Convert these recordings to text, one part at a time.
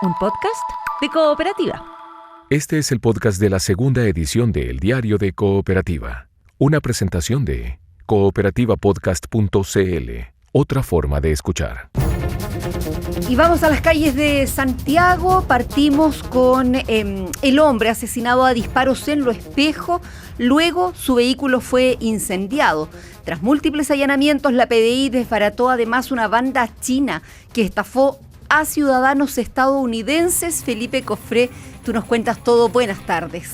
un podcast de Cooperativa. Este es el podcast de la segunda edición de El Diario de Cooperativa, una presentación de cooperativapodcast.cl, otra forma de escuchar. Y vamos a las calles de Santiago. Partimos con el hombre asesinado a disparos en Lo Espejo. Luego su vehículo fue incendiado. Tras múltiples allanamientos, la PDI desbarató además una banda china que estafó a ciudadanos estadounidenses. Felipe Cofré, tú nos cuentas todo. Buenas tardes.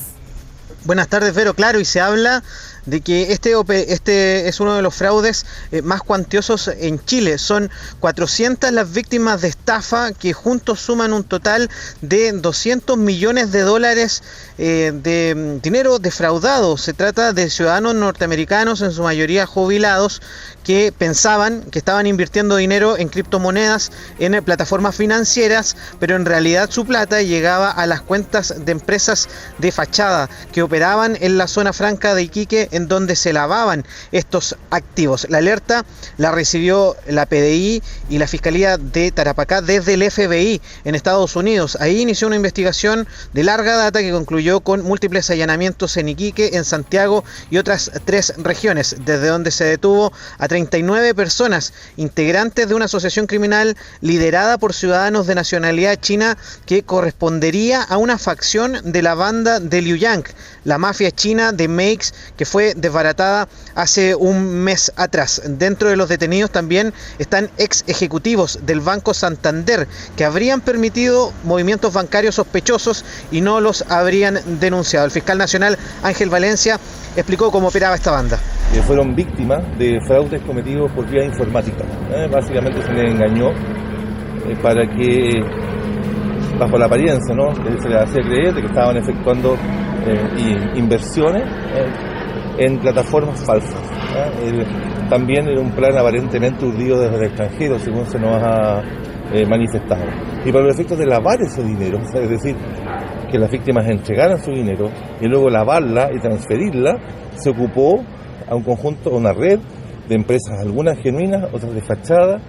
Buenas tardes, Vero. Claro, y se habla de que este es uno de los fraudes más cuantiosos en Chile. Son 400 las víctimas de estafa que juntos suman un total de $200 millones de dinero defraudado. Se trata de ciudadanos norteamericanos, en su mayoría jubilados, que pensaban que estaban invirtiendo dinero en criptomonedas, en plataformas financieras, pero en realidad su plata llegaba a las cuentas de empresas de fachada que operaban en la zona franca de Iquique, en donde se lavaban estos activos. La alerta la recibió la PDI y la Fiscalía de Tarapacá desde el FBI en Estados Unidos. Ahí inició una investigación de larga data que concluyó con múltiples allanamientos en Iquique, en Santiago y otras 3 regiones, desde donde se detuvo a 39 personas, integrantes de una asociación criminal liderada por ciudadanos de nacionalidad china que correspondería a una facción de la banda de Liu Yang, la mafia china de Meix, que fue desbaratada hace un mes atrás. Dentro de los detenidos también están ex ejecutivos del Banco Santander que habrían permitido movimientos bancarios sospechosos y no los habrían denunciado. El fiscal nacional Ángel Valencia explicó cómo operaba esta banda. Fueron víctimas de fraudes cometidos por vía informática. Básicamente se les engañó para que, bajo la apariencia, ¿no?, se les hacía creer de que estaban efectuando inversiones en plataformas falsas. También era un plan aparentemente urdido desde el extranjero, según se nos ha manifestado. Y para los efectos de lavar ese dinero, es decir, que las víctimas entregaran su dinero y luego lavarla y transferirla, se ocupó a un conjunto, a una red de empresas, algunas genuinas, otras de fachada,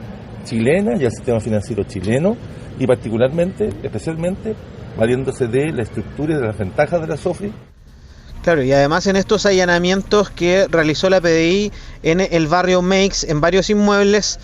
chilenas y al sistema financiero chileno, y particularmente, especialmente, valiéndose de la estructura y de las ventajas de la SOFRI. Claro, y además en estos allanamientos que realizó la PDI en el barrio Meix, en varios inmuebles,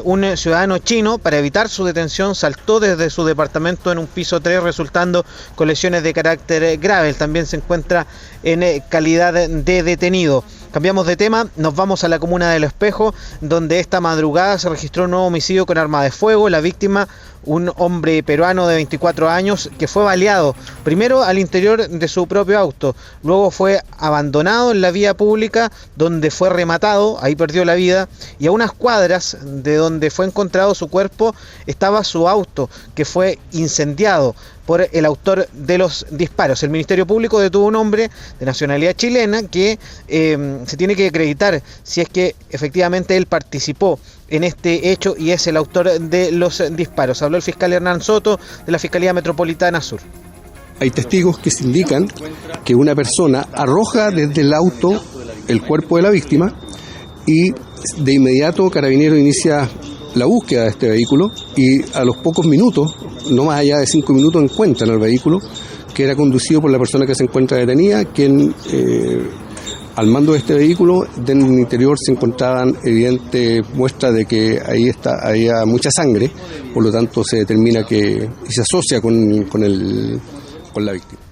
un ciudadano chino, para evitar su detención, saltó desde su departamento en un piso 3, resultando con lesiones de carácter grave. Él también se encuentra en calidad de detenido. Cambiamos de tema, nos vamos a la comuna de Lo Espejo, donde esta madrugada se registró un nuevo homicidio con arma de fuego. La víctima, un hombre peruano de 24 años que fue baleado, primero al interior de su propio auto, luego fue abandonado en la vía pública donde fue rematado, ahí perdió la vida, y a unas cuadras de donde fue encontrado su cuerpo estaba su auto, que fue incendiado por el autor de los disparos. El Ministerio Público detuvo a un hombre de nacionalidad chilena que se tiene que acreditar si es que efectivamente él participó en este hecho y es el autor de los disparos. Habló el fiscal Hernán Soto de la Fiscalía Metropolitana Sur. Hay testigos que se indican que una persona arroja desde el auto el cuerpo de la víctima y de inmediato Carabineros inicia la búsqueda de este vehículo y a los pocos minutos, no más allá de 5 minutos, encuentran el vehículo que era conducido por la persona que se encuentra detenida, quien al mando de este vehículo, en el interior se encontraban evidentes muestras de que había mucha sangre, por lo tanto se determina que y se asocia con la víctima.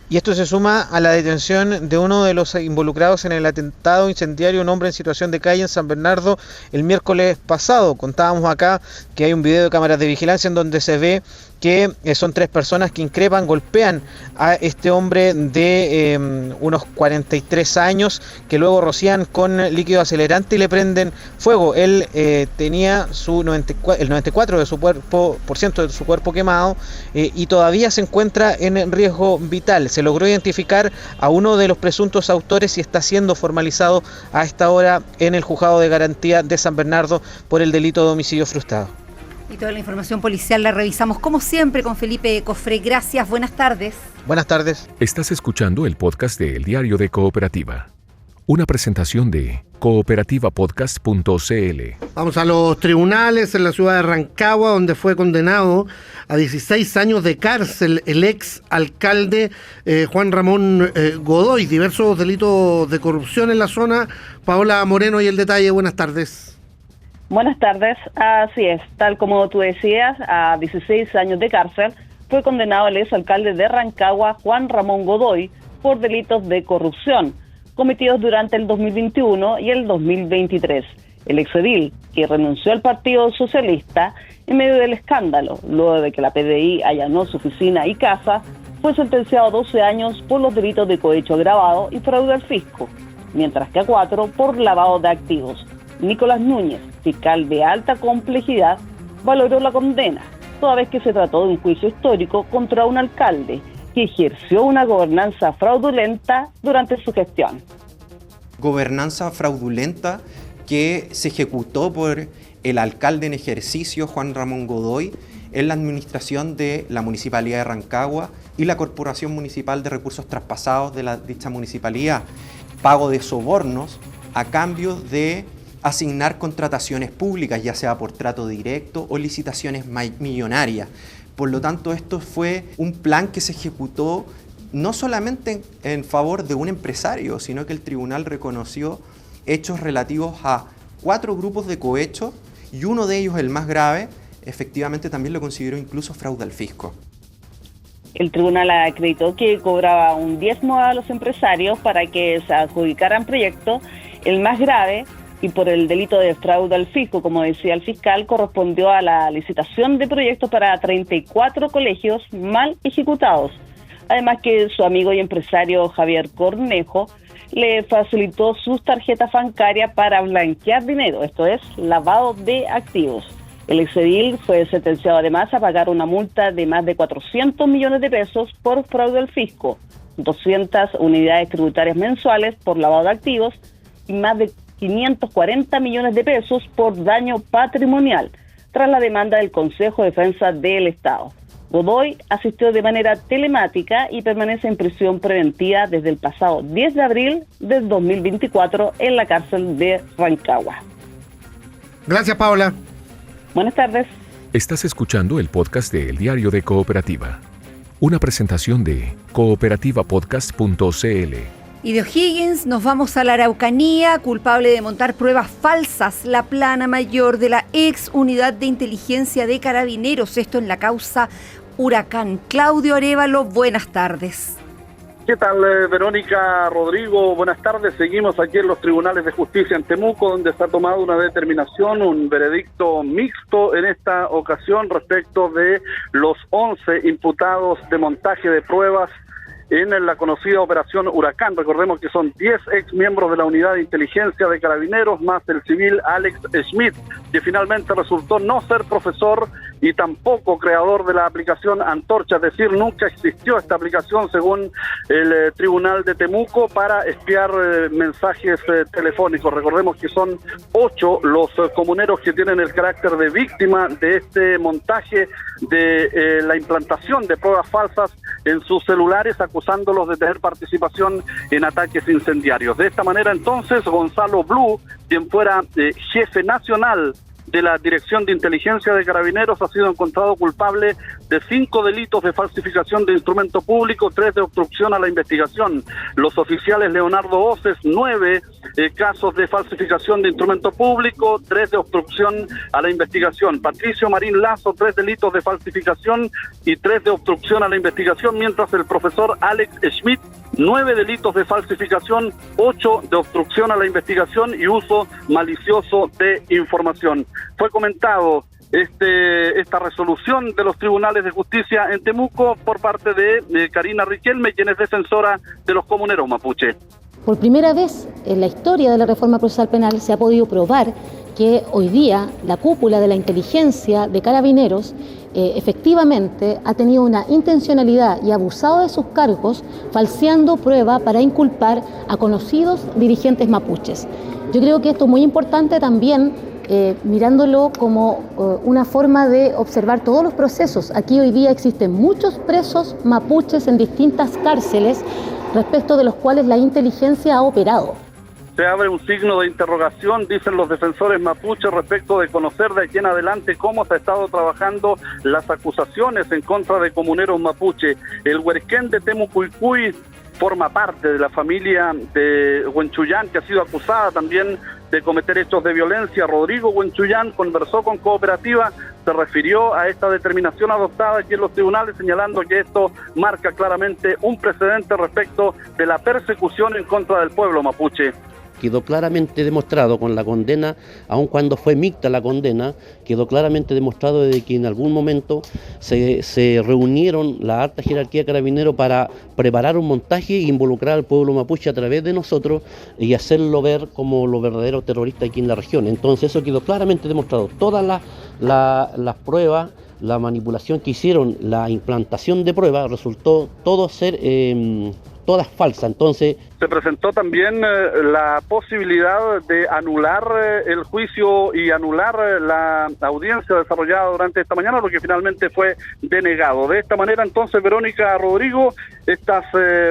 Y esto se suma a la detención de uno de los involucrados en el atentado incendiario, un hombre en situación de calle en San Bernardo el miércoles pasado. Contábamos acá que hay un video de cámaras de vigilancia en donde se ve que son 3 personas que increpan, golpean a este hombre de unos 43 años, que luego rocían con líquido acelerante y le prenden fuego. Él tenía el 94% de su cuerpo quemado y todavía se encuentra en riesgo vital. Se logró identificar a uno de los presuntos autores y está siendo formalizado a esta hora en el Juzgado de Garantía de San Bernardo por el delito de homicidio frustrado. Y toda la información policial la revisamos como siempre con Felipe Cofré. Gracias, buenas tardes. Buenas tardes. Estás escuchando el podcast de El Diario de Cooperativa. Una presentación de cooperativapodcast.cl. Vamos a los tribunales en la ciudad de Rancagua, donde fue condenado a 16 años de cárcel el ex alcalde Juan Ramón Godoy. Diversos delitos de corrupción en la zona. Paola Moreno y el detalle. Buenas tardes. Buenas tardes. Así es, tal como tú decías, a 16 años de cárcel fue condenado el ex alcalde de Rancagua, Juan Ramón Godoy, por delitos de corrupción cometidos durante el 2021 y el 2023. El exedil, que renunció al Partido Socialista en medio del escándalo, luego de que la PDI allanó su oficina y casa, fue sentenciado a 12 años por los delitos de cohecho agravado y fraude al fisco, mientras que a 4 por lavado de activos. Nicolás Núñez, fiscal de alta complejidad, valoró la condena, toda vez que se trató de un juicio histórico contra un alcalde que ejerció una gobernanza fraudulenta durante su gestión. Gobernanza fraudulenta que se ejecutó por el alcalde en ejercicio, Juan Ramón Godoy, en la administración de la Municipalidad de Rancagua y la Corporación Municipal de Recursos Traspasados de dicha municipalidad. Pago de sobornos a cambio de asignar contrataciones públicas, ya sea por trato directo o licitaciones millonarias. Por lo tanto, esto fue un plan que se ejecutó no solamente en favor de un empresario, sino que el tribunal reconoció hechos relativos a 4 grupos de cohecho y uno de ellos, el más grave, efectivamente también lo consideró incluso fraude al fisco. El tribunal acreditó que cobraba un diezmo a los empresarios para que se adjudicaran proyectos. El más grave, y por el delito de fraude al fisco, como decía el fiscal, correspondió a la licitación de proyectos para 34 colegios mal ejecutados. Además que su amigo y empresario Javier Cornejo le facilitó sus tarjetas bancarias para blanquear dinero, esto es, lavado de activos. El exedil fue sentenciado además a pagar una multa de más de 400 millones de pesos por fraude al fisco, 200 unidades tributarias mensuales por lavado de activos y más de 540 millones de pesos por daño patrimonial, tras la demanda del Consejo de Defensa del Estado. Godoy asistió de manera telemática y permanece en prisión preventiva desde el pasado 10 de abril del 2024 en la cárcel de Rancagua. Gracias, Paola. Buenas tardes. Estás escuchando el podcast de El Diario de Cooperativa. Una presentación de cooperativapodcast.cl. Y de O'Higgins nos vamos a la Araucanía, culpable de montar pruebas falsas, la plana mayor de la ex unidad de inteligencia de Carabineros, esto en la causa Huracán. Claudio Arévalo, buenas tardes. ¿Qué tal, Verónica, Rodrigo? Buenas tardes. Seguimos aquí en los tribunales de justicia en Temuco, donde se ha tomado una determinación, un veredicto mixto en esta ocasión respecto de los 11 imputados de montaje de pruebas en la conocida Operación Huracán. Recordemos que son 10 ex miembros de la unidad de inteligencia de Carabineros, más el civil Alex Schmidt, que finalmente resultó no ser profesor y tampoco creador de la aplicación Antorcha, es decir, nunca existió esta aplicación según el Tribunal de Temuco para espiar mensajes telefónicos. Recordemos que son 8 los comuneros que tienen el carácter de víctima de este montaje de la implantación de pruebas falsas en sus celulares, acusándolos de tener participación en ataques incendiarios. De esta manera, entonces, Gonzalo Blue, quien fuera jefe nacional de la Dirección de Inteligencia de Carabineros, ha sido encontrado culpable de 5 delitos de falsificación de instrumento público, 3 de obstrucción a la investigación. Los oficiales Leonardo Oces, 9 casos de falsificación de instrumento público, 3 de obstrucción a la investigación. Patricio Marín Lazo, 3 delitos de falsificación y 3 de obstrucción a la investigación, mientras el profesor Alex Schmidt, 9 delitos de falsificación, 8 de obstrucción a la investigación y uso malicioso de información. Fue comentado esta resolución de los tribunales de justicia en Temuco por parte de Karina Riquelme, quien es defensora de los comuneros mapuche. Por primera vez en la historia de la reforma procesal penal se ha podido probar que hoy día la cúpula de la inteligencia de Carabineros efectivamente ha tenido una intencionalidad y abusado de sus cargos, falseando prueba para inculpar a conocidos dirigentes mapuches. Yo creo que esto es muy importante también, mirándolo como una forma de observar todos los procesos. Aquí hoy día existen muchos presos mapuches en distintas cárceles respecto de los cuales la inteligencia ha operado. Se abre un signo de interrogación, dicen los defensores mapuches, respecto de conocer de aquí en adelante cómo se ha estado trabajando las acusaciones en contra de comuneros mapuche. El huerquén de Temucuicui forma parte de la familia de Huenchuyán, que ha sido acusada también de cometer hechos de violencia. Rodrigo Huenchuyán conversó con Cooperativa, se refirió a esta determinación adoptada aquí en los tribunales, señalando que esto marca claramente un precedente respecto de la persecución en contra del pueblo mapuche. Quedó claramente demostrado con la condena, aun cuando fue mixta la condena, quedó claramente demostrado de que en algún momento se reunieron la alta jerarquía de Carabineros para preparar un montaje e involucrar al pueblo mapuche a través de nosotros y hacerlo ver como los verdaderos terroristas aquí en la región. Entonces eso quedó claramente demostrado. Todas las pruebas, la manipulación que hicieron, la implantación de pruebas, resultó todo ser todas falsas. Entonces se presentó también la posibilidad de anular el juicio y anular la audiencia desarrollada durante esta mañana, lo que finalmente fue denegado. De esta manera, entonces, Verónica, Rodrigo, estas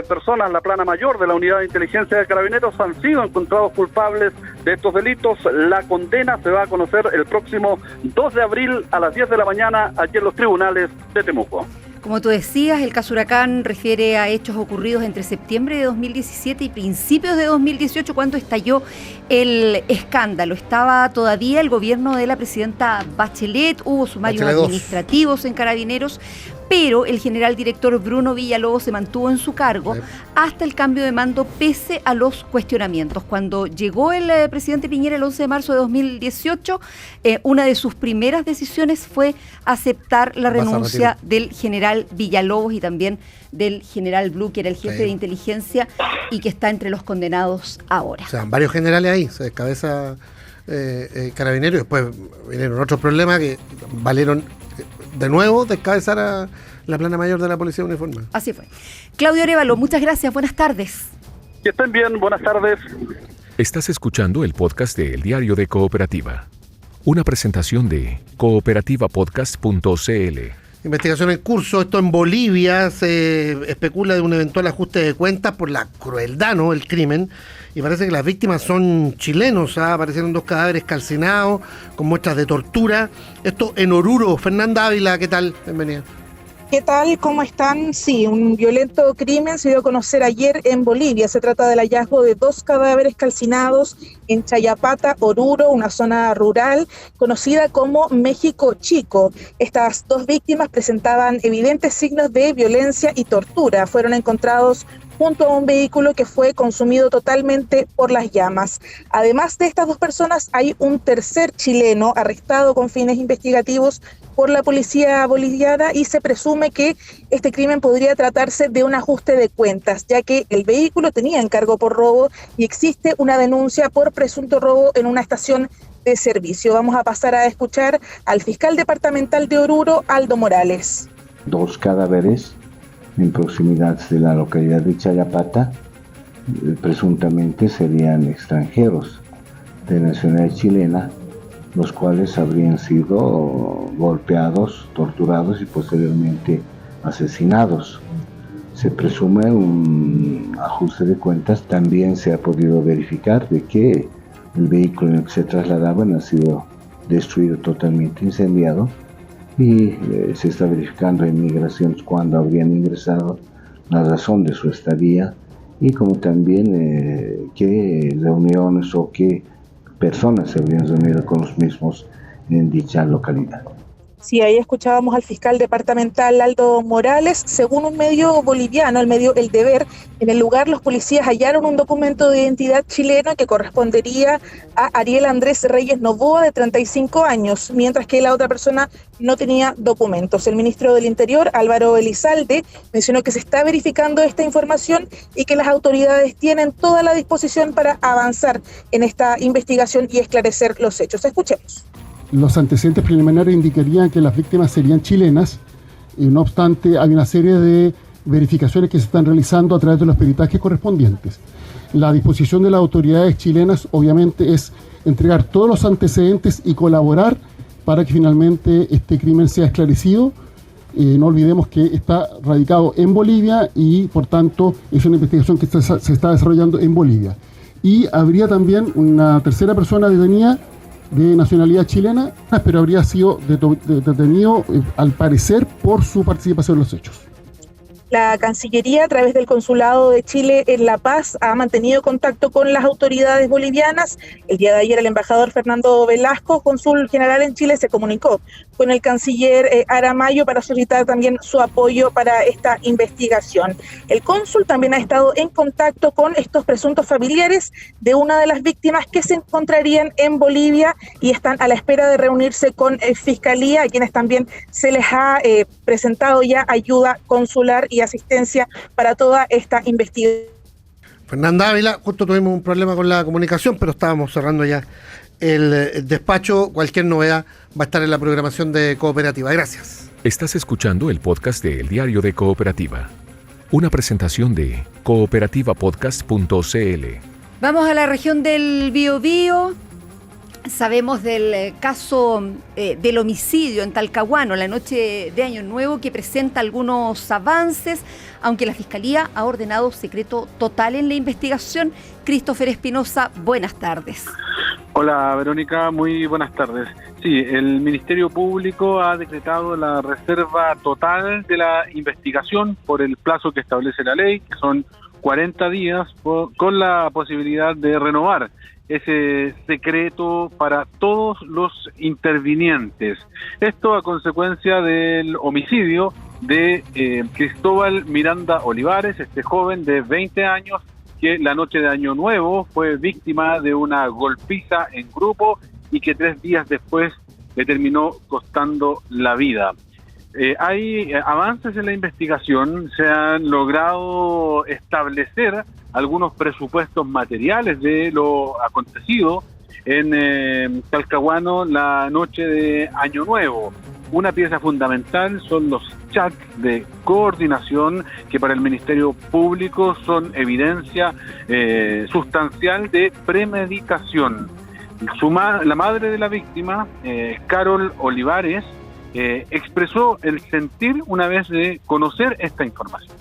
personas, la plana mayor de la Unidad de Inteligencia de Carabineros, han sido encontrados culpables de estos delitos. La condena se va a conocer el próximo 2 de abril a las 10 de la mañana aquí en los tribunales de Temuco. Como tú decías, el caso Huracán refiere a hechos ocurridos entre septiembre de 2017 y principios de 2018, cuando estalló el escándalo. Estaba todavía el gobierno de la presidenta Bachelet, hubo sumarios administrativos en Carabineros, pero el general director Bruno Villalobos se mantuvo en su cargo hasta el cambio de mando, pese a los cuestionamientos. Cuando llegó el presidente Piñera el 11 de marzo de 2018, una de sus primeras decisiones fue aceptar la renuncia del general Villalobos y también del general Blue, que era el jefe de inteligencia y que está entre los condenados ahora. O sea, varios generales ahí, se descabeza Carabineros, y después vinieron otros problemas que valieron de nuevo descabezar a la plana mayor de la Policía Uniformada. Así fue. Claudio Arévalo, muchas gracias, buenas tardes. Que estén bien, buenas tardes. Estás escuchando el podcast de El Diario de Cooperativa, una presentación de cooperativapodcast.cl. Investigación en curso, esto en Bolivia, se especula de un eventual ajuste de cuentas por la crueldad, ¿no?, el crimen, y parece que las víctimas son chilenos. Aparecieron 2 cadáveres calcinados con muestras de tortura. Esto en Oruro. Fernanda Ávila, ¿qué tal? Bienvenida. ¿Qué tal? ¿Cómo están? Sí, un violento crimen se dio a conocer ayer en Bolivia. Se trata del hallazgo de 2 cadáveres calcinados en Chayapata, Oruro, una zona rural conocida como México Chico. Estas 2 víctimas presentaban evidentes signos de violencia y tortura. Fueron encontrados junto a un vehículo que fue consumido totalmente por las llamas. Además de estas 2 personas, hay un tercer chileno arrestado con fines investigativos por la policía boliviana, y se presume que este crimen podría tratarse de un ajuste de cuentas, ya que el vehículo tenía encargo por robo y existe una denuncia por presunto robo en una estación de servicio. Vamos a pasar a escuchar al fiscal departamental de Oruro, Aldo Morales. 2 cadáveres en proximidad de la localidad de Chayapata, presuntamente serían extranjeros de nacionalidad chilena, los cuales habrían sido golpeados, torturados y posteriormente asesinados. Se presume un ajuste de cuentas. También se ha podido verificar de que el vehículo en el que se trasladaban ha sido destruido, totalmente incendiado, y se está verificando en migraciones cuándo habrían ingresado, la razón de su estadía, y como también qué reuniones o qué personas se habrían reunido con los mismos en dicha localidad. Sí, ahí escuchábamos al fiscal departamental Aldo Morales. Según un medio boliviano, el medio El Deber, en el lugar los policías hallaron un documento de identidad chileno que correspondería a Ariel Andrés Reyes Novoa, de 35 años, mientras que la otra persona no tenía documentos. El ministro del Interior, Álvaro Elizalde, mencionó que se está verificando esta información y que las autoridades tienen toda la disposición para avanzar en esta investigación y esclarecer los hechos. Escuchemos. Los antecedentes preliminares indicarían que las víctimas serían chilenas, y no obstante hay una serie de verificaciones que se están realizando a través de los peritajes correspondientes. La disposición de las autoridades chilenas obviamente es entregar todos los antecedentes y colaborar para que finalmente este crimen sea esclarecido. No olvidemos que está radicado en Bolivia y por tanto es una investigación que se está desarrollando en Bolivia. y habría también una tercera persona detenida de nacionalidad chilena, pero habría sido detenido al parecer por su participación en los hechos. La Cancillería, a través del Consulado de Chile en La Paz, ha mantenido contacto con las autoridades bolivianas. El día de ayer el embajador Fernando Velasco, cónsul general en Chile, se comunicó con el canciller Aramayo para solicitar también su apoyo para esta investigación. El cónsul también ha estado en contacto con estos presuntos familiares de una de las víctimas que se encontrarían en Bolivia y están a la espera de reunirse con Fiscalía, a quienes también se les ha presentado ya ayuda consular y asistencia para toda esta investigación. Fernanda Ávila, justo tuvimos un problema con la comunicación, pero estábamos cerrando ya el despacho. Cualquier novedad va a estar en la programación de Cooperativa. Gracias. Estás escuchando el podcast de El Diario de Cooperativa, una presentación de cooperativapodcast.cl. Vamos a la región del Biobío. Sabemos del caso del homicidio en Talcahuano la noche de Año Nuevo, que presenta algunos avances, aunque la Fiscalía ha ordenado secreto total en la investigación. Christopher Espinosa, buenas tardes. Hola Verónica, muy buenas tardes. Sí, el Ministerio Público ha decretado la reserva total de la investigación por el plazo que establece la ley, que son 40 días, con la posibilidad de renovar ese secreto para todos los intervinientes. Esto a consecuencia del homicidio de Cristóbal Miranda Olivares, este joven de 20 años que la noche de Año Nuevo fue víctima de una golpiza en grupo y que 3 días después le terminó costando la vida. Hay avances en la investigación, se han logrado establecer algunos presupuestos materiales de lo acontecido en Talcahuano la noche de Año Nuevo. Una pieza fundamental son los chats de coordinación que para el Ministerio Público son evidencia sustancial de premeditación. La madre de la víctima, Carol Olivares, expresó el sentir una vez de conocer esta información.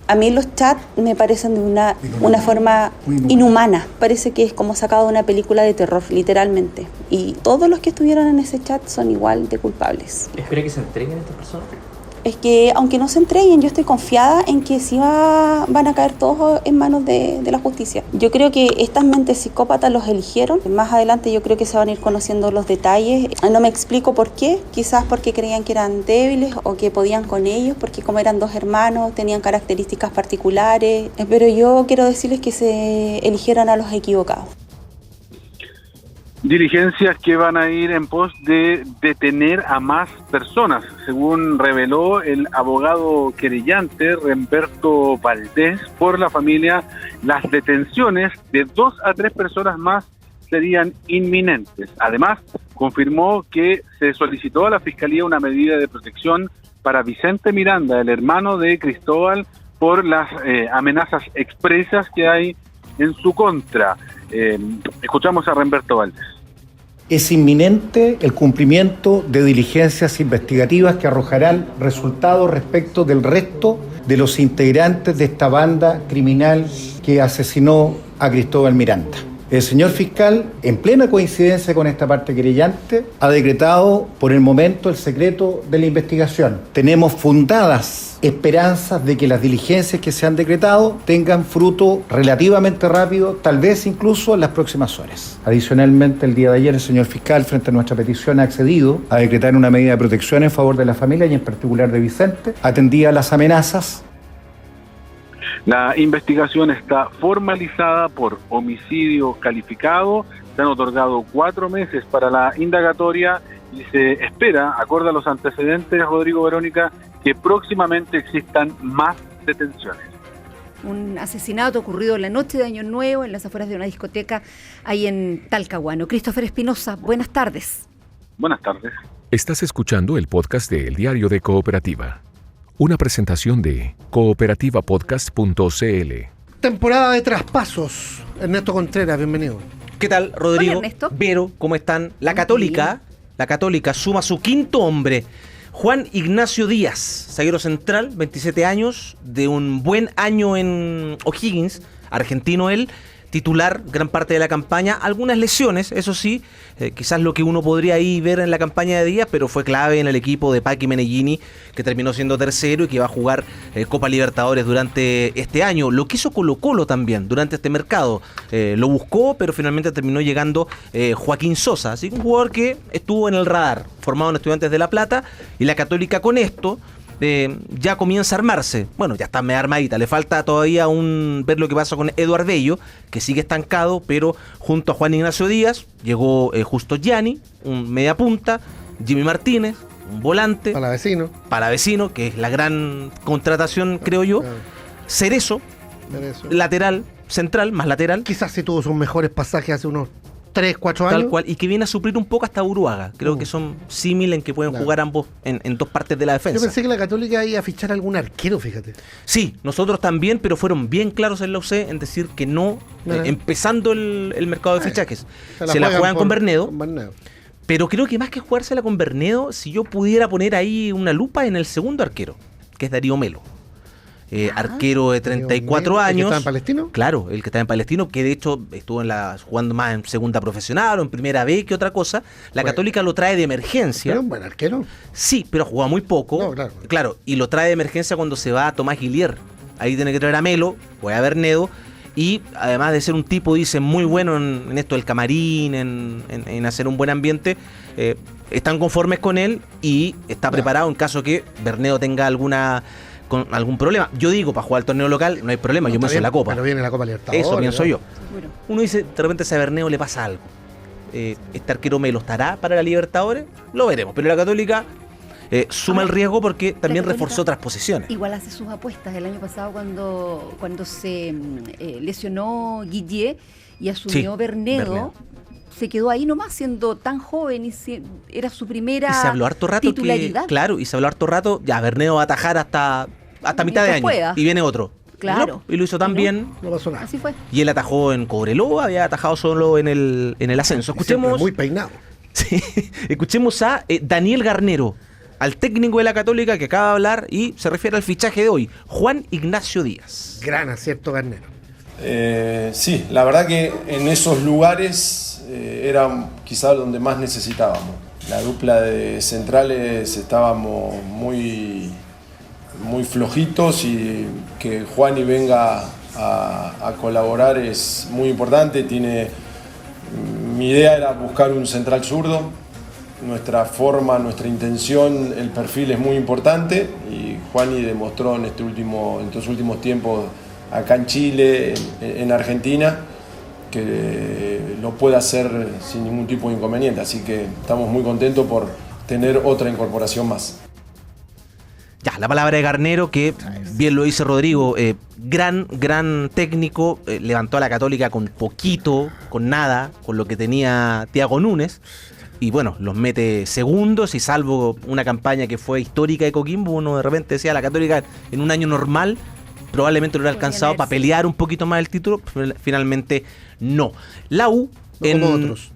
A mí los chats me parecen de una forma inhumana. Parece que es como sacado de una película de terror, literalmente. Y todos los que estuvieron en ese chat son igual de culpables. ¿Espera que se entreguen estas personas? Es que, aunque no se entreguen, yo estoy confiada en que sí van a caer todos en manos de la justicia. Yo creo que estas mentes psicópatas los eligieron. Más adelante yo creo que se van a ir conociendo los detalles. No me explico por qué. Quizás porque creían que eran débiles o que podían con ellos, porque como eran 2 hermanos, tenían características particulares. Pero yo quiero decirles que se eligieron a los equivocados. Diligencias que van a ir en pos de detener a más personas, según reveló el abogado querellante Remberto Valdés por la familia. Las detenciones de 2 a 3 personas más serían inminentes. Además, confirmó que se solicitó a la Fiscalía una medida de protección para Vicente Miranda, el hermano de Cristóbal, por las amenazas expresas que hay en su contra. Escuchamos a Remberto Valdés. Es inminente el cumplimiento de diligencias investigativas que arrojarán resultados respecto del resto de los integrantes de esta banda criminal que asesinó a Cristóbal Miranda. El señor fiscal, en plena coincidencia con esta parte querellante, ha decretado por el momento el secreto de la investigación. Tenemos fundadas esperanzas de que las diligencias que se han decretado tengan fruto relativamente rápido, tal vez incluso en las próximas horas. Adicionalmente, el día de ayer el señor fiscal, frente a nuestra petición, ha accedido a decretar una medida de protección en favor de la familia y en particular de Vicente, atendía las amenazas. La investigación está formalizada por homicidio calificado. Se han otorgado 4 meses para la indagatoria y se espera, acorde a los antecedentes, Rodrigo, Verónica, que próximamente existan más detenciones. Un asesinato ocurrido la noche de Año Nuevo en las afueras de una discoteca ahí en Talcahuano. Christopher Espinosa, buenas tardes. Buenas tardes. Estás escuchando el podcast de El Diario de Cooperativa, una presentación de cooperativapodcast.cl. Temporada de traspasos. Ernesto Contreras, bienvenido. ¿Qué tal, Rodrigo? Hola, Ernesto. Vero, ¿cómo están? La Católica suma su 5º hombre. Juan Ignacio Díaz, zaguero central, 27 años, de un buen año en O'Higgins, argentino él, titular gran parte de la campaña, algunas lesiones, eso sí, quizás lo que uno podría ahí ver en la campaña de Díaz, pero fue clave en el equipo de Paqui Meneghini, que terminó siendo tercero y que va a jugar Copa Libertadores durante este año. Lo que hizo Colo-Colo también durante este mercado, lo buscó, pero finalmente terminó llegando Joaquín Sosa, así que un jugador que estuvo en el radar, formado en Estudiantes de La Plata, y la Católica con esto ya comienza a armarse. Bueno, ya está medio armadita. Le falta todavía ver lo que pasa con Eduard Bello, que sigue estancado, pero junto a Juan Ignacio Díaz llegó Justo Gianni, un media punta, Jimmy Martínez, un volante. Palavecino, que es la gran contratación, creo yo. Cerezo, lateral, central, más lateral. Quizás sí tuvo sus mejores pasajes hace unos 3, 4 años. Tal cual, y que viene a suplir un poco hasta Uruaga. Creo que son símiles en que pueden jugar ambos en dos partes de la defensa. Yo pensé que la Católica iba a fichar algún arquero, fíjate. Sí, nosotros también, pero fueron bien claros en la UC en decir que no, empezando el mercado de fichajes. Se la juegan con Bernedo. Pero creo que más que jugársela con Bernedo, si yo pudiera poner ahí una lupa en el segundo arquero, que es Darío Melo. Arquero de 34 años. ¿El que está en Palestino? Claro, el que está en Palestino, que de hecho estuvo jugando más en segunda profesional o en primera B que otra cosa. La Católica lo trae de emergencia. ¿Pero un buen arquero? Sí, pero jugaba muy poco. No, claro, y lo trae de emergencia cuando se va a Tomás Guillier. Ahí tiene que traer a Melo, o a Bernedo. Y además de ser un tipo, dicen, muy bueno en esto del camarín, en hacer un buen ambiente, están conformes con él y está preparado en caso que Bernedo tenga algún problema. Yo digo, para jugar al torneo local no hay problema, yo me hice la Copa. Pero viene la Copa Libertadores. Eso pienso yo. Uno dice, de repente a Bernedo le pasa algo. ¿Este arquero Melo estará para la Libertadores? Lo veremos. Pero la Católica suma el riesgo porque también reforzó otras posiciones. Igual hace sus apuestas. El año pasado cuando se lesionó Guillier y asumió Bernedo, se quedó ahí nomás siendo tan joven y era su primera y se habló harto rato titularidad. Y se habló harto rato, ya Bernedo va a atajar hasta mitad de año y viene otro. Claro. Y lo hizo tan bien. No pasó nada. Así fue. Y él atajó en Cobreloa, había atajado solo en el ascenso. Escuchemos. Muy peinado. Sí, escuchemos a Daniel Garnero, al técnico de la Católica que acaba de hablar y se refiere al fichaje de hoy, Juan Ignacio Díaz. Gran acierto, Garnero. Sí, la verdad que en esos lugares era quizá donde más necesitábamos. La dupla de centrales estábamos muy flojitos y que Juani venga a colaborar es muy importante. Mi idea era buscar un central zurdo. Nuestra forma, nuestra intención, el perfil es muy importante y Juani demostró en estos últimos tiempos acá en Chile, en Argentina, que lo puede hacer sin ningún tipo de inconveniente. Así que estamos muy contentos por tener otra incorporación más. Ya, la palabra de Garnero, que bien lo dice Rodrigo, gran técnico, levantó a la Católica con poquito, con nada, con lo que tenía Thiago Núñez. Y bueno, los mete segundos y salvo una campaña que fue histórica de Coquimbo, uno de repente decía la Católica en un año normal probablemente lo hubiera alcanzado para pelear un poquito más el título, finalmente no. La U como otros.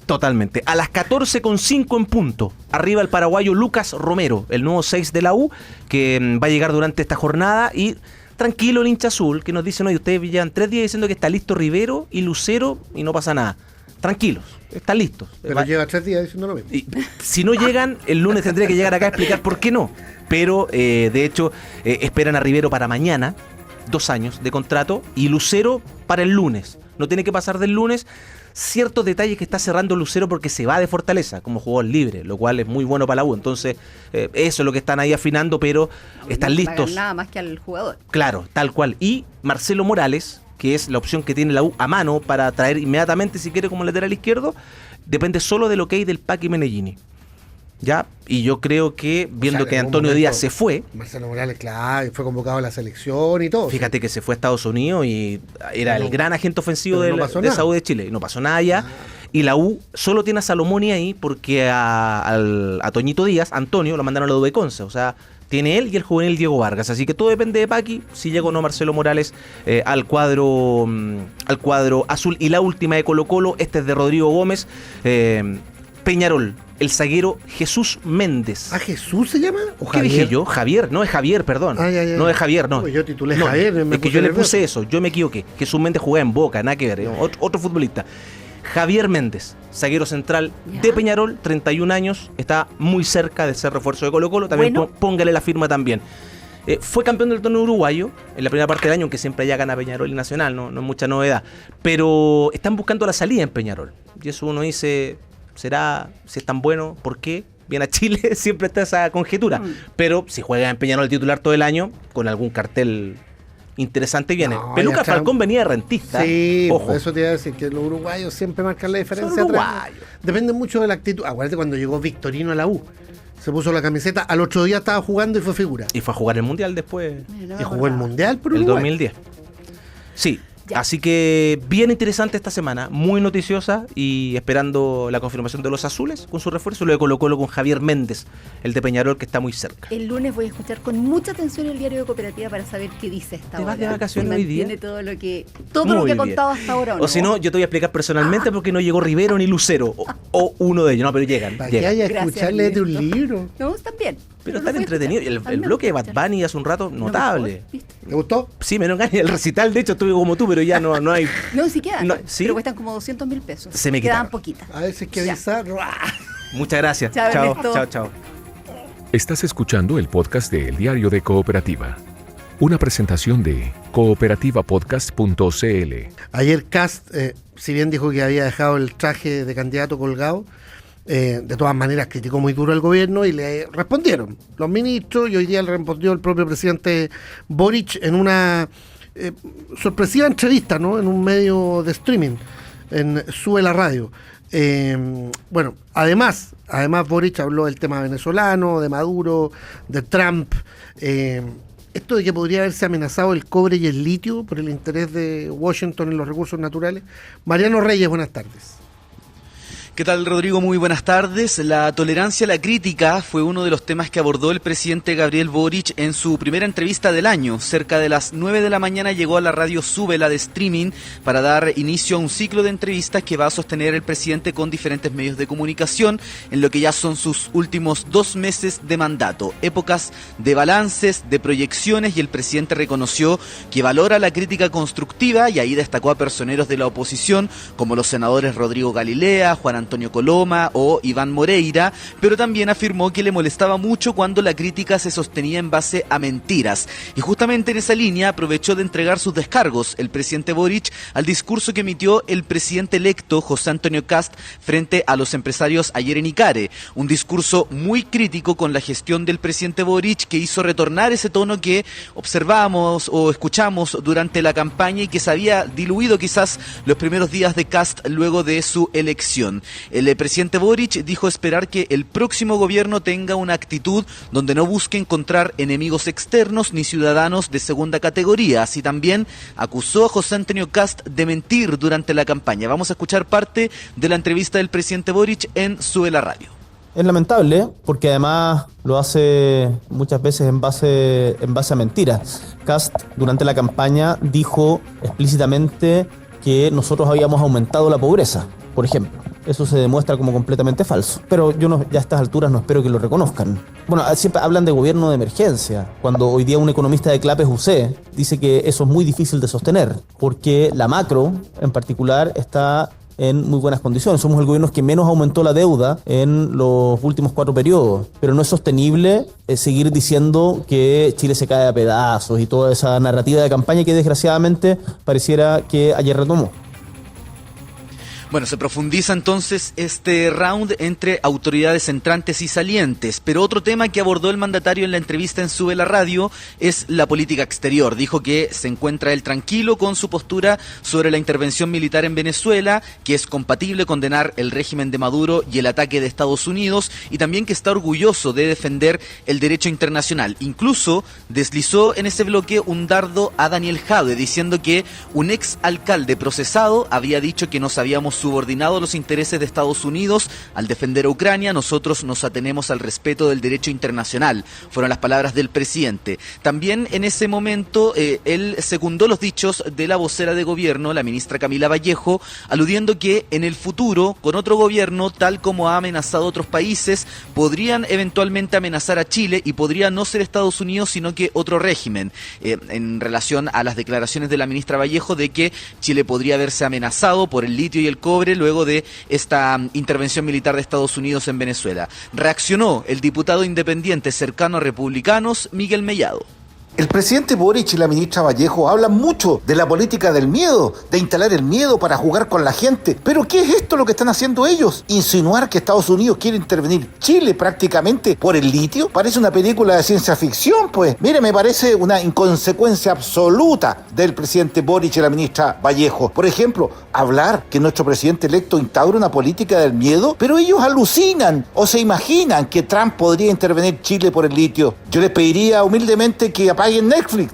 Totalmente. A las 14:05 en punto, arriba el paraguayo Lucas Romero, el nuevo 6 de la U, que va a llegar durante esta jornada y tranquilo el hincha azul, que nos dicen, oye, ustedes llevan 3 días diciendo que está listo Rivero y Lucero y no pasa nada. Tranquilos, están listos. Pero lleva 3 días diciendo lo mismo. Y si no llegan, el lunes tendré que llegar acá a explicar por qué no. Pero, de hecho, esperan a Rivero para mañana, 2 años de contrato, y Lucero para el lunes. No tiene que pasar del lunes. Ciertos detalles que está cerrando Lucero porque se va de Fortaleza como jugador libre, lo cual es muy bueno para la U. Entonces, eso es lo que están ahí afinando, pero están listos. Nada más que al jugador. Claro, tal cual. Y Marcelo Morales, que es la opción que tiene la U a mano para traer inmediatamente, si quiere, como lateral izquierdo, depende solo de lo que hay del Paqui Meneghini. ¿Ya? Y yo creo que, viendo que Antonio Díaz se fue... Marcelo Morales, claro, fue convocado a la selección y todo. Fíjate que se fue a Estados Unidos y era el gran agente ofensivo de esa U de Chile. Y no pasó nada allá. Y la U solo tiene a Salomoni ahí porque a Toñito Díaz, Antonio, lo mandaron a la U de Conce. O sea, tiene él y el juvenil Diego Vargas. Así que todo depende de Paqui, si llega o no Marcelo Morales al cuadro azul. Y la última de Colo-Colo, este es de Rodrigo Gómez. Peñarol, el zaguero Jesús Méndez. ¿Ah, Jesús se llama? ¿O ¿Qué Javier? dije yo? Javier, no es Javier, perdón. Ya. No es Javier, no. Yo titulé No, Javier. es que yo le puse eso, yo me equivoqué. Jesús Méndez jugaba en Boca, nada que ver, otro futbolista. Javier Méndez, zaguero central de Peñarol, 31 años, está muy cerca de ser refuerzo de Colo-Colo, también póngale la firma también. Fue campeón del torneo uruguayo en la primera parte del año, aunque siempre ya gana Peñarol y Nacional, no es mucha novedad. Pero están buscando la salida en Peñarol. Y eso uno dice, ¿será si es tan bueno? ¿Por qué? Viene a Chile, siempre está esa conjetura. Pero si juega en Peñarol el titular todo el año, con algún cartel interesante viene. Peluca Falcón venía de rentista. Sí, ojo. Eso te iba a decir, que los uruguayos siempre marcan la diferencia. Son uruguayos. Depende mucho de la actitud. Acuérdate cuando llegó Victorino a la U. Se puso la camiseta, al otro día estaba jugando y fue figura. Y fue a jugar el Mundial después. Y jugó el Mundial por el Uruguay. 2010. Sí. Así que bien interesante esta semana, muy noticiosa y esperando la confirmación de los azules con su refuerzo, luego Colo-Colo con Javier Méndez, el de Peñarol, que está muy cerca. El lunes voy a escuchar con mucha atención el diario de Cooperativa para saber qué dice esta hora. ¿Te vas de vacaciones hoy día? Tiene todo lo que ha contado hasta ahora. O si no, yo te voy a explicar personalmente porque no llegó Rivero ni Lucero, o uno de ellos, no, pero llegan. ¿Para qué haya escucharle de un libro? No, también. Pero están entretenidos. El bloque de Bad Bunny hace un rato, notable. ¿Te gustó? Sí, me engañé. El recital, de hecho, estuve como tú, pero ya no hay. No, sí quedan. No, ¿sí? Pero cuestan como 200.000 pesos. Se me quedan quitaron. poquitas. A veces hay que avisar. Muchas gracias. Chao. Chao. Estás escuchando el podcast de El Diario de Cooperativa. Una presentación de cooperativapodcast.cl. Ayer Kast, si bien dijo que había dejado el traje de candidato colgado, de todas maneras criticó muy duro al gobierno y le respondieron los ministros, y hoy día le respondió el propio presidente Boric en una sorpresiva entrevista, ¿no?, en un medio de streaming, en Sube la Radio. Bueno, además Boric habló del tema venezolano, de Maduro, de Trump, esto de que podría haberse amenazado el cobre y el litio por el interés de Washington en los recursos naturales. Mariano Reyes, buenas tardes. ¿Qué tal, Rodrigo? Muy buenas tardes. La tolerancia a la crítica fue uno de los temas que abordó el presidente Gabriel Boric en su primera entrevista del año. Cerca de las 9 de la mañana llegó a la radio Súbela de streaming para dar inicio a un ciclo de entrevistas que va a sostener el presidente con diferentes medios de comunicación en lo que ya son sus últimos 2 meses de mandato. Épocas de balances, de proyecciones, y el presidente reconoció que valora la crítica constructiva, y ahí destacó a personeros de la oposición como los senadores Rodrigo Galilea, Juan Antonio Coloma o Iván Moreira, pero también afirmó que le molestaba mucho cuando la crítica se sostenía en base a mentiras. Y justamente en esa línea aprovechó de entregar sus descargos el presidente Boric al discurso que emitió el presidente electo José Antonio Kast frente a los empresarios ayer en Icare. Un discurso muy crítico con la gestión del presidente Boric, que hizo retornar ese tono que observamos o escuchamos durante la campaña y que se había diluido quizás los primeros días de Kast luego de su elección. El presidente Boric dijo esperar que el próximo gobierno tenga una actitud donde no busque encontrar enemigos externos ni ciudadanos de segunda categoría. Así también acusó a José Antonio Kast de mentir durante la campaña. Vamos a escuchar parte de la entrevista del presidente Boric en Sube la Radio. Es lamentable porque además lo hace muchas veces en base a mentiras. Kast durante la campaña dijo explícitamente que nosotros habíamos aumentado la pobreza, por ejemplo. Eso se demuestra como completamente falso. Pero yo ya a estas alturas no espero que lo reconozcan. Bueno, siempre hablan de gobierno de emergencia, cuando hoy día un economista de Clapes UC dice que eso es muy difícil de sostener, porque la macro en particular está en muy buenas condiciones. Somos el gobierno que menos aumentó la deuda en los últimos 4 periodos, pero no es sostenible seguir diciendo que Chile se cae a pedazos y toda esa narrativa de campaña que desgraciadamente pareciera que ayer retomó. Bueno, se profundiza entonces este round entre autoridades entrantes y salientes, pero otro tema que abordó el mandatario en la entrevista en Sube la Radio es la política exterior. Dijo que se encuentra él tranquilo con su postura sobre la intervención militar en Venezuela, que es compatible condenar el régimen de Maduro y el ataque de Estados Unidos, y también que está orgulloso de defender el derecho internacional. Incluso deslizó en ese bloque un dardo a Daniel Jadwe, diciendo que un ex alcalde procesado había dicho que nos habíamos subordinado a los intereses de Estados Unidos. Al defender a Ucrania, nosotros nos atenemos al respeto del derecho internacional. Fueron las palabras del presidente. También en ese momento él secundó los dichos de la vocera de gobierno, la ministra Camila Vallejo, aludiendo que en el futuro, con otro gobierno, tal como ha amenazado a otros países, podrían eventualmente amenazar a Chile y podría no ser Estados Unidos, sino que otro régimen, en relación a las declaraciones de la ministra Vallejo de que Chile podría verse amenazado por el litio y el cobre luego de esta intervención militar de Estados Unidos en Venezuela. Reaccionó el diputado independiente cercano a republicanos, Miguel Mellado. El presidente Boric y la ministra Vallejo hablan mucho de la política del miedo, de instalar el miedo para jugar con la gente. Pero ¿qué es esto lo que están haciendo ellos? ¿Insinuar que Estados Unidos quiere intervenir Chile prácticamente por el litio? Parece una película de ciencia ficción, pues. Mire, me parece una inconsecuencia absoluta del presidente Boric y la ministra Vallejo. Por ejemplo, hablar que nuestro presidente electo instaura una política del miedo, pero ellos alucinan o se imaginan que Trump podría intervenir Chile por el litio. Yo les pediría humildemente que apaguen Netflix.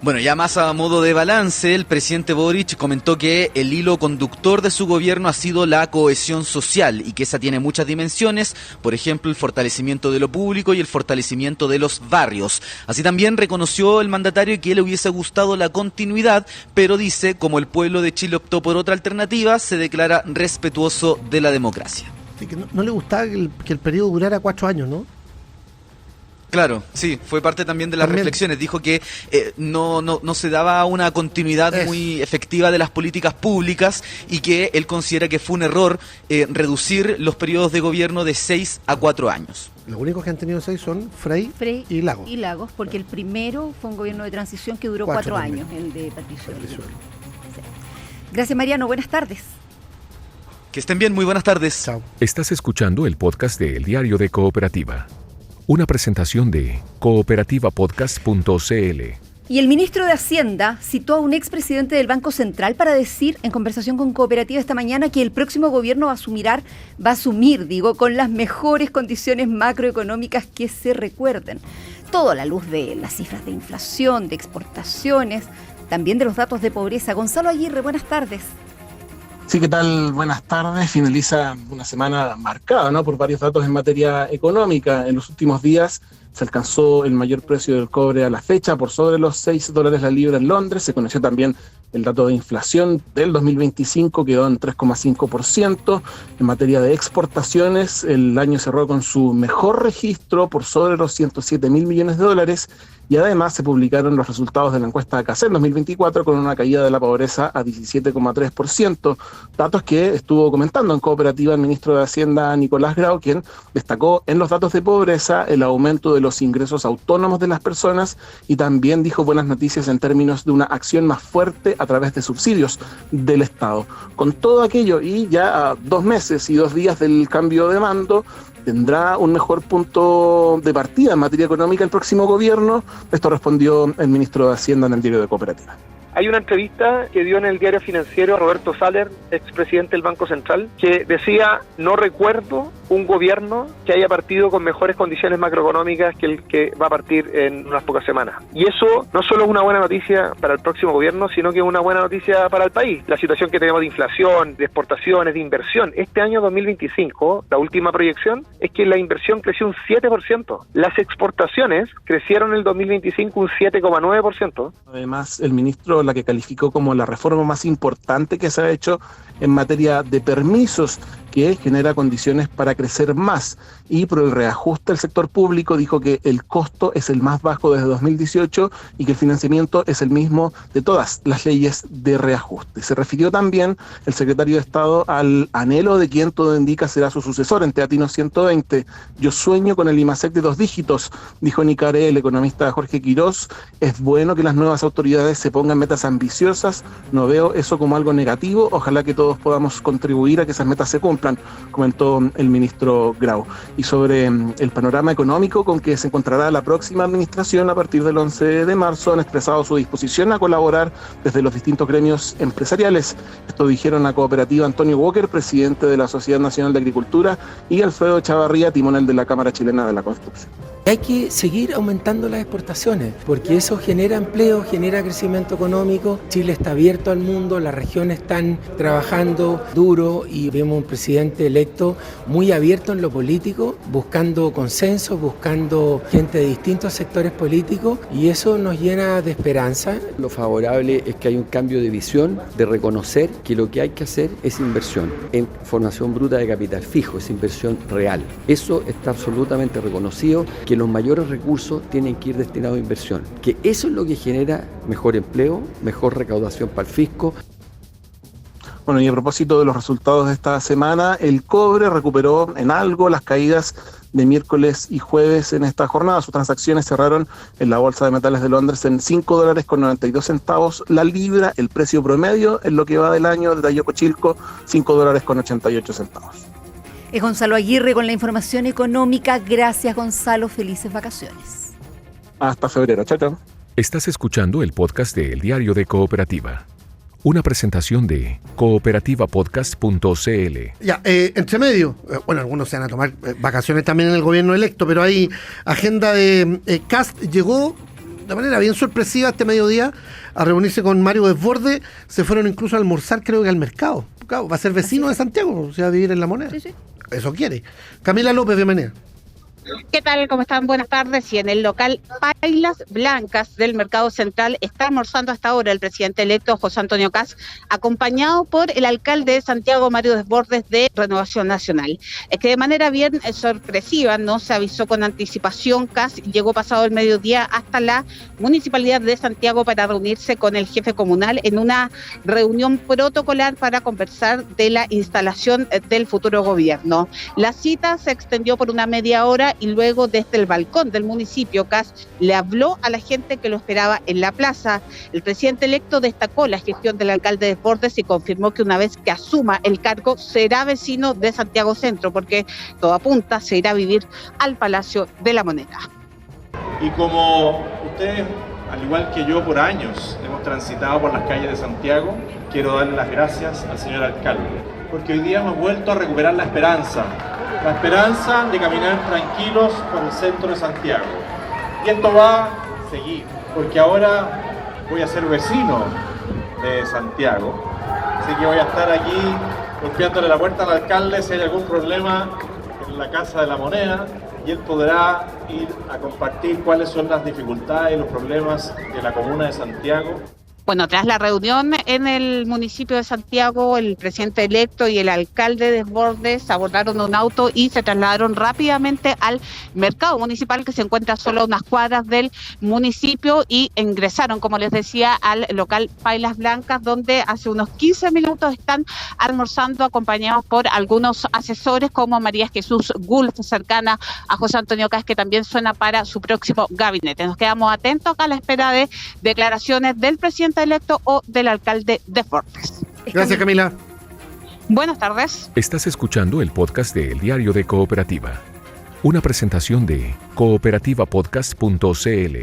Bueno, ya más a modo de balance, el presidente Boric comentó que el hilo conductor de su gobierno ha sido la cohesión social y que esa tiene muchas dimensiones, por ejemplo, el fortalecimiento de lo público y el fortalecimiento de los barrios. Así también reconoció el mandatario que le hubiese gustado la continuidad, pero dice, como el pueblo de Chile optó por otra alternativa, se declara respetuoso de la democracia. Sí, que no le gustaba que el periodo durara 4 años, ¿no? Claro, sí, fue parte también de las reflexiones. Dijo que no se daba una continuidad muy efectiva de las políticas públicas y que él considera que fue un error reducir los periodos de gobierno de 6 a 4 años. Los únicos que han tenido 6 son Frey y Lagos. Y Lagos, porque el primero fue un gobierno de transición que duró 4 años, el de Patricio. Sí. Gracias, Mariano. Buenas tardes. Que estén bien, muy buenas tardes. Chao. Estás escuchando el podcast de El Diario de Cooperativa. Una presentación de cooperativapodcast.cl. Y el ministro de Hacienda citó a un expresidente del Banco Central para decir, en conversación con Cooperativa esta mañana, que el próximo gobierno va a asumir, con las mejores condiciones macroeconómicas que se recuerden. Todo a la luz de las cifras de inflación, de exportaciones, también de los datos de pobreza. Gonzalo Aguirre, buenas tardes. Sí, ¿qué tal? Buenas tardes. Finaliza una semana marcada, ¿no?, por varios datos en materia económica. En los últimos días se alcanzó el mayor precio del cobre a la fecha, por sobre los $6 la libra en Londres. Se conoció también el dato de inflación del 2025, quedó en 3,5%. En materia de exportaciones, el año cerró con su mejor registro, por sobre los $107.000 millones. Y además se publicaron los resultados de la encuesta de CACEN 2024 con una caída de la pobreza a 17,3%. Datos que estuvo comentando en Cooperativa el ministro de Hacienda Nicolás Grau, quien destacó en los datos de pobreza el aumento de los ingresos autónomos de las personas y también dijo buenas noticias en términos de una acción más fuerte a través de subsidios del Estado. Con todo aquello y ya a 2 meses y 2 días del cambio de mando, ¿tendrá un mejor punto de partida en materia económica el próximo gobierno? Esto respondió el ministro de Hacienda en el Diario de Cooperativa. Hay una entrevista que dio en el Diario Financiero Roberto Saller, expresidente del Banco Central, que decía: no recuerdo un gobierno que haya partido con mejores condiciones macroeconómicas que el que va a partir en unas pocas semanas. Y eso no solo es una buena noticia para el próximo gobierno, sino que es una buena noticia para el país. La situación que tenemos de inflación, de exportaciones, de inversión. Este año 2025, la última proyección, es que la inversión creció un 7%. Las exportaciones crecieron en el 2025 un 7,9%. Además, el ministro la que calificó como la reforma más importante que se ha hecho en materia de permisos, que genera condiciones para crecer más, y por el reajuste del sector público dijo que el costo es el más bajo desde 2018 y que el financiamiento es el mismo de todas las leyes de reajuste. Se refirió también el secretario de Estado al anhelo de quien todo indica será su sucesor en Teatinos 120. Yo sueño con el IMASEC de 2 dígitos, dijo Nicaré, el economista Jorge Quirós. Es bueno que las nuevas autoridades se pongan metas ambiciosas, no veo eso como algo negativo, ojalá que todos podamos contribuir a que esas metas se cumplan, comentó el ministro Grau. Y sobre el panorama económico con que se encontrará la próxima administración a partir del 11 de marzo, han expresado su disposición a colaborar desde los distintos gremios empresariales. Esto dijeron a Cooperativa Antonio Walker, presidente de la Sociedad Nacional de Agricultura, y Alfredo Chavarría, timonel de la Cámara Chilena de la Construcción. Hay que seguir aumentando las exportaciones, porque eso genera empleo, genera crecimiento económico. Chile está abierto al mundo, las regiones están trabajando duro y vemos un presidente electo muy abierto en lo político, buscando consenso, buscando gente de distintos sectores políticos, y eso nos llena de esperanza. Lo favorable es que hay un cambio de visión, de reconocer que lo que hay que hacer es inversión en formación bruta de capital fijo, es inversión real. Eso está absolutamente reconocido, que los mayores recursos tienen que ir destinados a inversión, que eso es lo que genera mejor empleo, mejor recaudación para el fisco. Bueno, y a propósito de los resultados de esta semana, el cobre recuperó en algo las caídas de miércoles y jueves en esta jornada. Sus transacciones cerraron en la Bolsa de Metales de Londres en $5.92 la libra. El precio promedio en lo que va del año de Tayocochilco, $5.88. Es Gonzalo Aguirre con la información económica. Gracias, Gonzalo. Felices vacaciones. Hasta febrero. Chao, chao. Estás escuchando el podcast de El Diario de Cooperativa. Una presentación de cooperativapodcast.cl. Ya, entre medio, bueno, algunos se van a tomar vacaciones también en el gobierno electo, pero hay agenda de Kast. Llegó de manera bien sorpresiva este mediodía a reunirse con Mario Desbordes. Se fueron incluso a almorzar, creo que al mercado. Claro, va a ser vecino de Santiago, o sea, va a vivir en La Moneda. Sí, sí. Eso quiere. Camila López, bienvenida. ¿Qué tal? ¿Cómo están? Buenas tardes. Y en el local Pailas Blancas del Mercado Central está almorzando hasta ahora el presidente electo José Antonio Kast, acompañado por el alcalde de Santiago, Mario Desbordes, de Renovación Nacional. Es que de manera bien sorpresiva, no se avisó con anticipación. Kast llegó pasado el mediodía hasta la Municipalidad de Santiago para reunirse con el jefe comunal en una reunión protocolar para conversar de la instalación del futuro gobierno. La cita se extendió por una media hora y luego desde el balcón del municipio Kast le habló a la gente que lo esperaba en la plaza. El presidente electo destacó la gestión del alcalde Desbordes y confirmó que una vez que asuma el cargo será vecino de Santiago Centro, porque todo apunta se irá a vivir al Palacio de la Moneda. Y como ustedes, al igual que yo, por años hemos transitado por las calles de Santiago, quiero darle las gracias al señor alcalde, porque hoy día hemos vuelto a recuperar la esperanza de caminar tranquilos por el centro de Santiago. Y esto va a seguir, porque ahora voy a ser vecino de Santiago, así que voy a estar aquí golpeándole la puerta al alcalde si hay algún problema en la Casa de la Moneda, y él podrá ir a compartir cuáles son las dificultades y los problemas de la comuna de Santiago. Bueno, tras la reunión en el municipio de Santiago, el presidente electo y el alcalde Desbordes abordaron un auto y se trasladaron rápidamente al mercado municipal, que se encuentra solo a unas cuadras del municipio, y ingresaron, como les decía, al local Pailas Blancas, donde hace unos 15 minutos están almorzando acompañados por algunos asesores como María Jesús Gulf, cercana a José Antonio Kast, que también suena para su próximo gabinete. Nos quedamos atentos acá a la espera de declaraciones del presidente electo o del alcalde Desbordes. Gracias, Camila. Buenas tardes. Estás escuchando el podcast de El Diario de Cooperativa. Una presentación de cooperativapodcast.cl.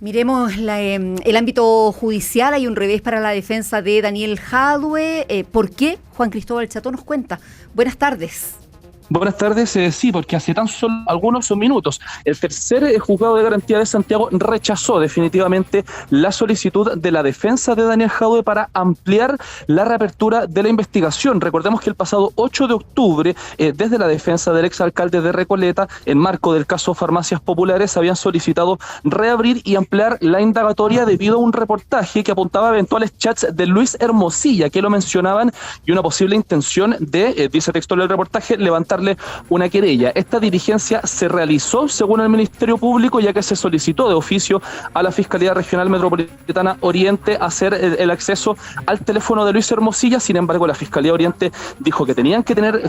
Miremos el ámbito judicial. Hay un revés para la defensa de Daniel Jadue. ¿Por qué? Juan Cristóbal Cható nos cuenta. Buenas tardes. Buenas tardes, sí, porque hace tan solo algunos minutos el tercer juzgado de garantía de Santiago rechazó definitivamente la solicitud de la defensa de Daniel Jadue para ampliar la reapertura de la investigación. Recordemos que el pasado 8 de octubre, desde la defensa del exalcalde de Recoleta, en marco del caso Farmacias Populares, habían solicitado reabrir y ampliar la indagatoria debido a un reportaje que apuntaba a eventuales chats de Luis Hermosilla, que lo mencionaban, y una posible intención de, dice textual el reportaje, levantar una querella. Esta diligencia se realizó según el Ministerio Público, ya que se solicitó de oficio a la Fiscalía Regional Metropolitana Oriente hacer el acceso al teléfono de Luis Hermosilla. Sin embargo, la Fiscalía Oriente dijo que tenían que tener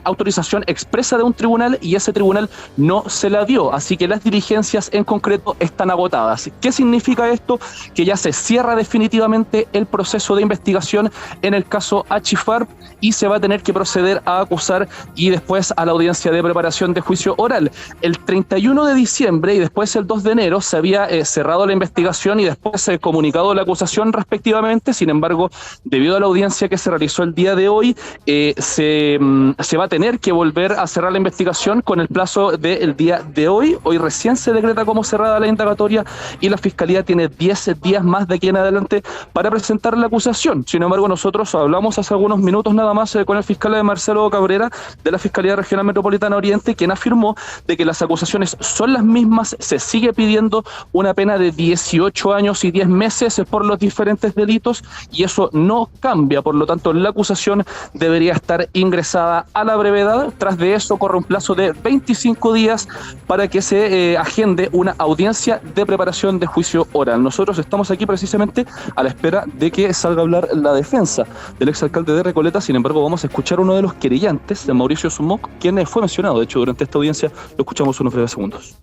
autorización expresa de un tribunal, y ese tribunal no se la dio, así que las diligencias en concreto están agotadas. ¿Qué significa esto? Que ya se cierra definitivamente el proceso de investigación en el caso Achifar, y se va a tener que proceder a acusar y y después a la audiencia de preparación de juicio oral. El 31 de diciembre y después el 2 de enero se había cerrado la investigación y después comunicado la acusación respectivamente. Sin embargo, debido a la audiencia que se realizó el día de hoy, se va a tener que volver a cerrar la investigación con el plazo del día de hoy. Hoy recién se decreta como cerrada la indagatoria y la Fiscalía tiene 10 días más de aquí en adelante para presentar la acusación. Sin embargo, nosotros hablamos hace algunos minutos nada más con el fiscal Marcelo Cabrera de la Fiscalía Regional Metropolitana Oriente, quien afirmó de que las acusaciones son las mismas. Se sigue pidiendo una pena de 18 años y 10 meses por los diferentes delitos y eso no cambia. Por lo tanto, la acusación debería estar ingresada a la brevedad. Tras de eso, corre un plazo de 25 días para que se agende una audiencia de preparación de juicio oral. Nosotros estamos aquí precisamente a la espera de que salga a hablar la defensa del exalcalde de Recoleta. Sin embargo, vamos a escuchar a uno de los querellantes, de Mauricio Sumoc, quien fue mencionado, de hecho, durante esta audiencia. Lo escuchamos unos breves segundos.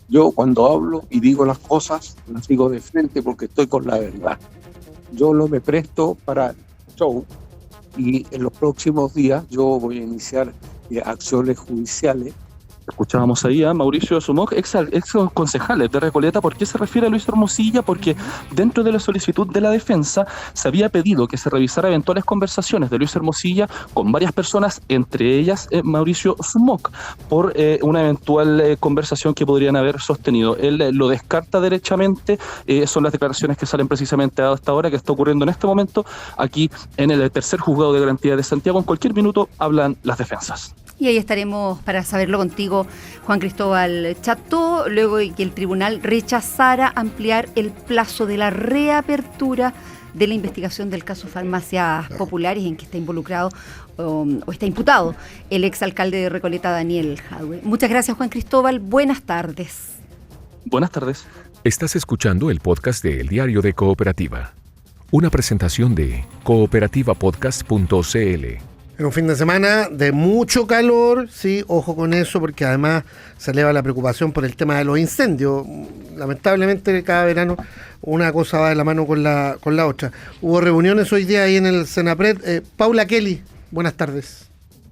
Yo cuando hablo y digo las cosas, las digo de frente porque estoy con la verdad. Yo no me presto para show y en los próximos días yo voy a iniciar acciones judiciales. Escuchábamos ahí a Mauricio Sumoc, ex concejales de Recoleta. ¿Por qué se refiere a Luis Hermosilla? Porque dentro de la solicitud de la defensa se había pedido que se revisara eventuales conversaciones de Luis Hermosilla con varias personas, entre ellas Mauricio Sumoc, por una eventual conversación que podrían haber sostenido. Él lo descarta derechamente. Son las declaraciones que salen precisamente a esta hora, que está ocurriendo en este momento aquí en el tercer juzgado de garantía de Santiago. En cualquier minuto hablan las defensas. Y ahí estaremos para saberlo contigo, Juan Cristóbal Cható, luego de que el tribunal rechazara ampliar el plazo de la reapertura de la investigación del caso Farmacias Populares, en que está involucrado o está imputado el exalcalde de Recoleta, Daniel Jadwe. Muchas gracias, Juan Cristóbal. Buenas tardes. Buenas tardes. Estás escuchando el podcast de El Diario de Cooperativa, una presentación de cooperativapodcast.cl. En un fin de semana de mucho calor, sí, ojo con eso, porque además se eleva la preocupación por el tema de los incendios. Lamentablemente, cada verano una cosa va de la mano con la otra. Hubo reuniones hoy día ahí en el Senapred. Paula Kelly, buenas tardes.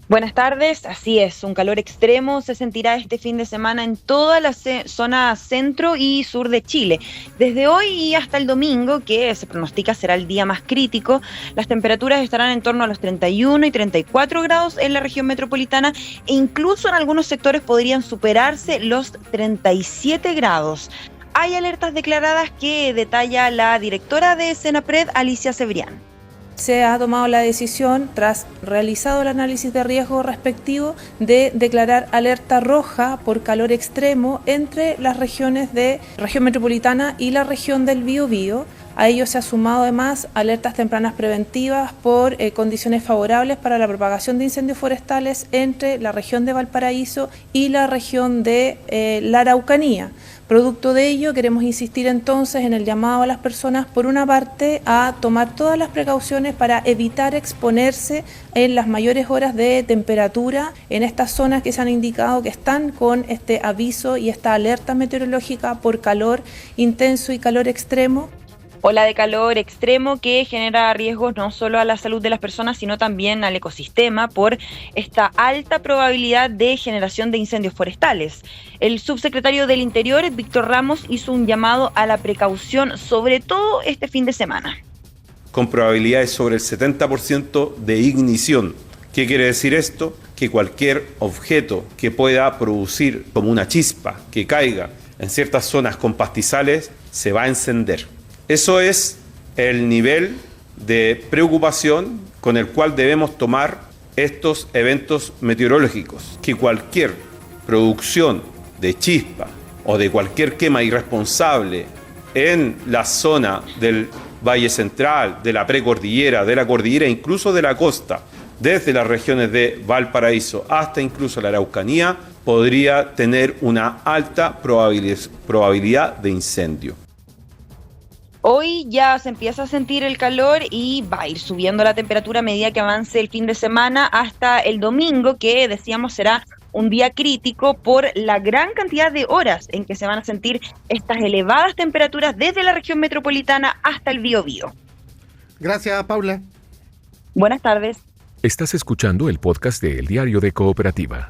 Buenas tardes, así es, un calor extremo se sentirá este fin de semana en toda la zona centro y sur de Chile. Desde hoy y hasta el domingo, que se pronostica será el día más crítico, las temperaturas estarán en torno a los 31 y 34 grados en la región metropolitana e incluso en algunos sectores podrían superarse los 37 grados. Hay alertas declaradas que detalla la directora de Senapred, Alicia Cebrián. Se ha tomado la decisión, tras realizado el análisis de riesgo respectivo, de declarar alerta roja por calor extremo entre las regiones de región metropolitana y la región del Biobío. A ello se ha sumado además alertas tempranas preventivas por condiciones favorables para la propagación de incendios forestales entre la región de Valparaíso y la región de la Araucanía. Producto de ello, queremos insistir entonces en el llamado a las personas, por una parte, a tomar todas las precauciones para evitar exponerse en las mayores horas de temperatura en estas zonas que se han indicado que están con este aviso y esta alerta meteorológica por calor intenso y calor extremo. Ola de calor extremo que genera riesgos no solo a la salud de las personas, sino también al ecosistema por esta alta probabilidad de generación de incendios forestales. El subsecretario del Interior, Víctor Ramos, hizo un llamado a la precaución, sobre todo este fin de semana. Con probabilidades sobre el 70% de ignición. ¿Qué quiere decir esto? Que cualquier objeto que pueda producir como una chispa que caiga en ciertas zonas con pastizales se va a encender. Eso es el nivel de preocupación con el cual debemos tomar estos eventos meteorológicos. Que cualquier producción de chispa o de cualquier quema irresponsable en la zona del Valle Central, de la precordillera, de la cordillera, incluso de la costa, desde las regiones de Valparaíso hasta incluso la Araucanía, podría tener una alta probabilidad de incendio. Hoy ya se empieza a sentir el calor y va a ir subiendo la temperatura a medida que avance el fin de semana hasta el domingo, que decíamos será un día crítico por la gran cantidad de horas en que se van a sentir estas elevadas temperaturas desde la región metropolitana hasta el Biobío. Gracias, Paula. Buenas tardes. Estás escuchando el podcast de El Diario de Cooperativa.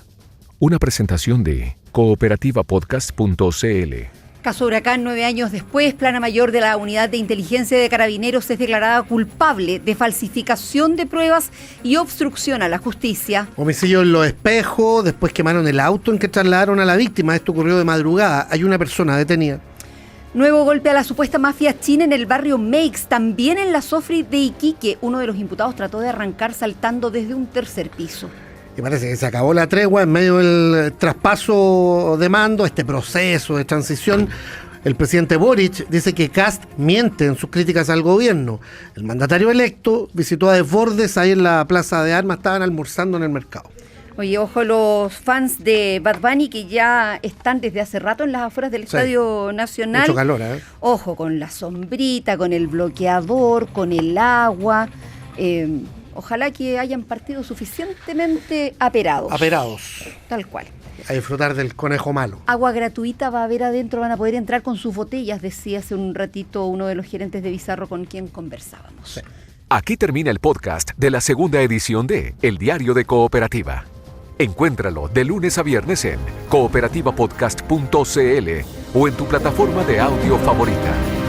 Una presentación de cooperativapodcast.cl. Caso Huracán, 9 años después, plana mayor de la Unidad de Inteligencia de Carabineros es declarada culpable de falsificación de pruebas y obstrucción a la justicia. Homicidio en Los Espejos, después quemaron el auto en que trasladaron a la víctima. Esto ocurrió de madrugada. Hay una persona detenida. Nuevo golpe a la supuesta mafia china en el barrio Meix, también en la Sofri de Iquique. Uno de los imputados trató de arrancar saltando desde un tercer piso. Y parece que se acabó la tregua en medio del traspaso de mando, este proceso de transición. El presidente Boric dice que Kast miente en sus críticas al gobierno. El mandatario electo visitó a Desbordes ahí en la Plaza de Armas, estaban almorzando en el mercado. Oye, ojo los fans de Bad Bunny que ya están desde hace rato en las afueras del Estadio Nacional. Mucho calor, ¿eh? Ojo, con la sombrita, con el bloqueador, con el agua. Ojalá que hayan partido suficientemente aperados. Aperados. Tal cual. A disfrutar del conejo malo. Agua gratuita va a haber adentro, van a poder entrar con sus botellas, decía hace un ratito uno de los gerentes de Bizarro con quien conversábamos. Sí. Aquí termina el podcast de la segunda edición de El Diario de Cooperativa. Encuéntralo de lunes a viernes en cooperativapodcast.cl o en tu plataforma de audio favorita.